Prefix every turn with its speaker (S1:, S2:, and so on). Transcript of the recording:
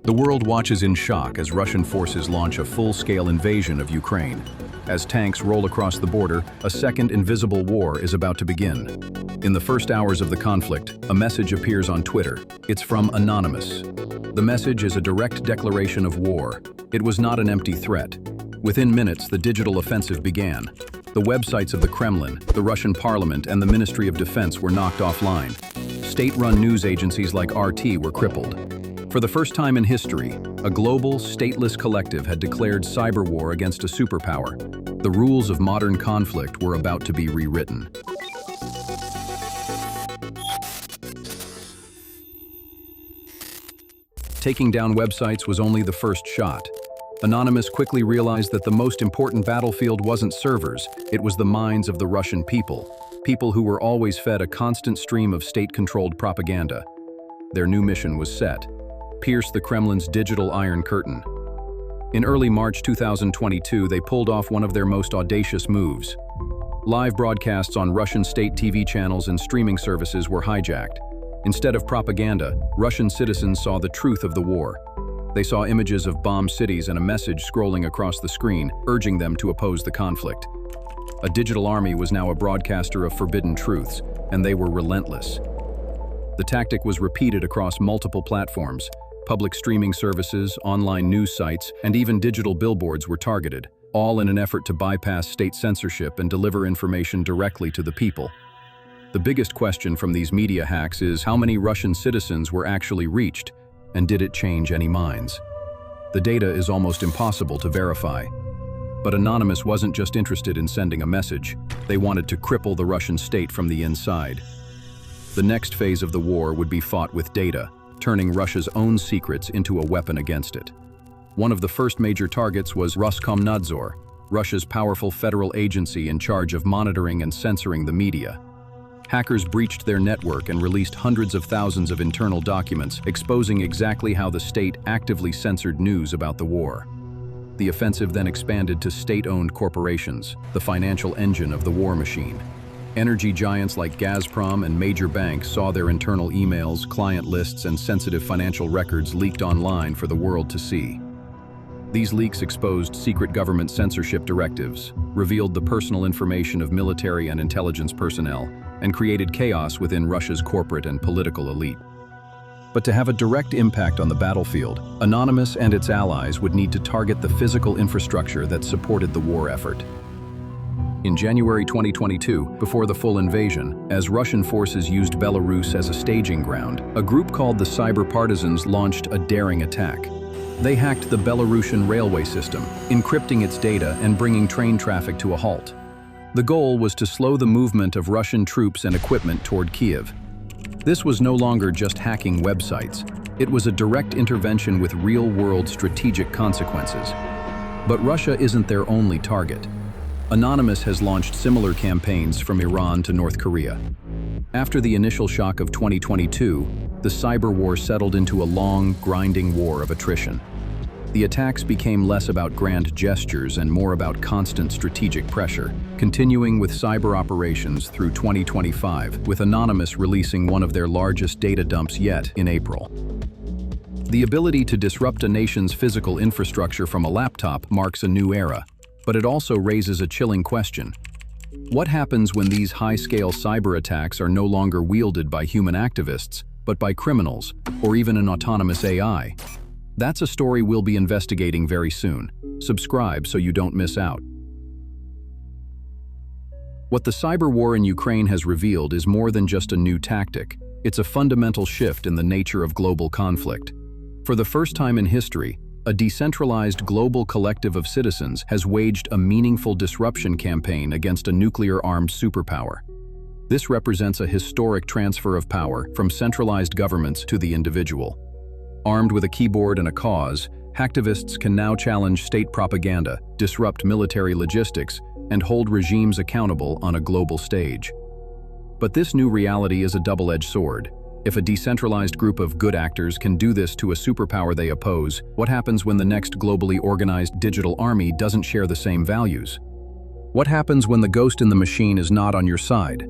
S1: The world watches in shock as Russian forces launch a full-scale invasion of Ukraine. As tanks roll across the border, a second invisible war is about to begin. In the first hours of the conflict, a message appears on Twitter. It's from Anonymous. The message is a direct declaration of war. It was not an empty threat. Within minutes, the digital offensive began. The websites of the Kremlin, the Russian parliament, and the Ministry of Defense were knocked offline. State-run news agencies like RT were crippled. For the first time in history, a global, stateless collective had declared cyberwar against a superpower. The rules of modern conflict were about to be rewritten. Taking down websites was only the first shot. Anonymous quickly realized that the most important battlefield wasn't servers, it was the minds of the Russian people who were always fed a constant stream of state-controlled propaganda. Their new mission was set: pierce the Kremlin's digital Iron Curtain. In early March 2022, they pulled off one of their most audacious moves. Live broadcasts on Russian state TV channels and streaming services were hijacked. Instead of propaganda, Russian citizens saw the truth of the war. They saw images of bombed cities and a message scrolling across the screen, urging them to oppose the conflict. A digital army was now a broadcaster of forbidden truths, and they were relentless. The tactic was repeated across multiple platforms. Public streaming services, online news sites, and even digital billboards were targeted, all in an effort to bypass state censorship and deliver information directly to the people. The biggest question from these media hacks is how many Russian citizens were actually reached, and did it change any minds? The data is almost impossible to verify. But Anonymous wasn't just interested in sending a message. They wanted to cripple the Russian state from the inside. The next phase of the war would be fought with data, turning Russia's own secrets into a weapon against it. One of the first major targets was Roskomnadzor, Russia's powerful federal agency in charge of monitoring and censoring the media. Hackers breached their network and released hundreds of thousands of internal documents, exposing exactly how the state actively censored news about the war. The offensive then expanded to state-owned corporations, the financial engine of the war machine. Energy giants like Gazprom and major banks saw their internal emails, client lists, and sensitive financial records leaked online for the world to see. These leaks exposed secret government censorship directives, revealed the personal information of military and intelligence personnel, and created chaos within Russia's corporate and political elite. But to have a direct impact on the battlefield, Anonymous and its allies would need to target the physical infrastructure that supported the war effort. In January 2022, before the full invasion, as Russian forces used Belarus as a staging ground, a group called the Cyber Partisans launched a daring attack. They hacked the Belarusian railway system, encrypting its data and bringing train traffic to a halt. The goal was to slow the movement of Russian troops and equipment toward Kyiv. This was no longer just hacking websites. It was a direct intervention with real-world strategic consequences. But Russia isn't their only target. Anonymous has launched similar campaigns from Iran to North Korea. After the initial shock of 2022, the cyber war settled into a long, grinding war of attrition. The attacks became less about grand gestures and more about constant strategic pressure, continuing with cyber operations through 2025, with Anonymous releasing one of their largest data dumps yet in April. The ability to disrupt a nation's physical infrastructure from a laptop marks a new era, but it also raises a chilling question. What happens when these high-scale cyber attacks are no longer wielded by human activists, but by criminals, or even an autonomous AI? That's a story we'll be investigating very soon. Subscribe so you don't miss out. What the cyber war in Ukraine has revealed is more than just a new tactic. It's a fundamental shift in the nature of global conflict. For the first time in history, a decentralized global collective of citizens has waged a meaningful disruption campaign against a nuclear-armed superpower. This represents a historic transfer of power from centralized governments to the individual. Armed with a keyboard and a cause, hacktivists can now challenge state propaganda, disrupt military logistics, and hold regimes accountable on a global stage. But this new reality is a double-edged sword. If a decentralized group of good actors can do this to a superpower they oppose, what happens when the next globally organized digital army doesn't share the same values? What happens when the ghost in the machine is not on your side?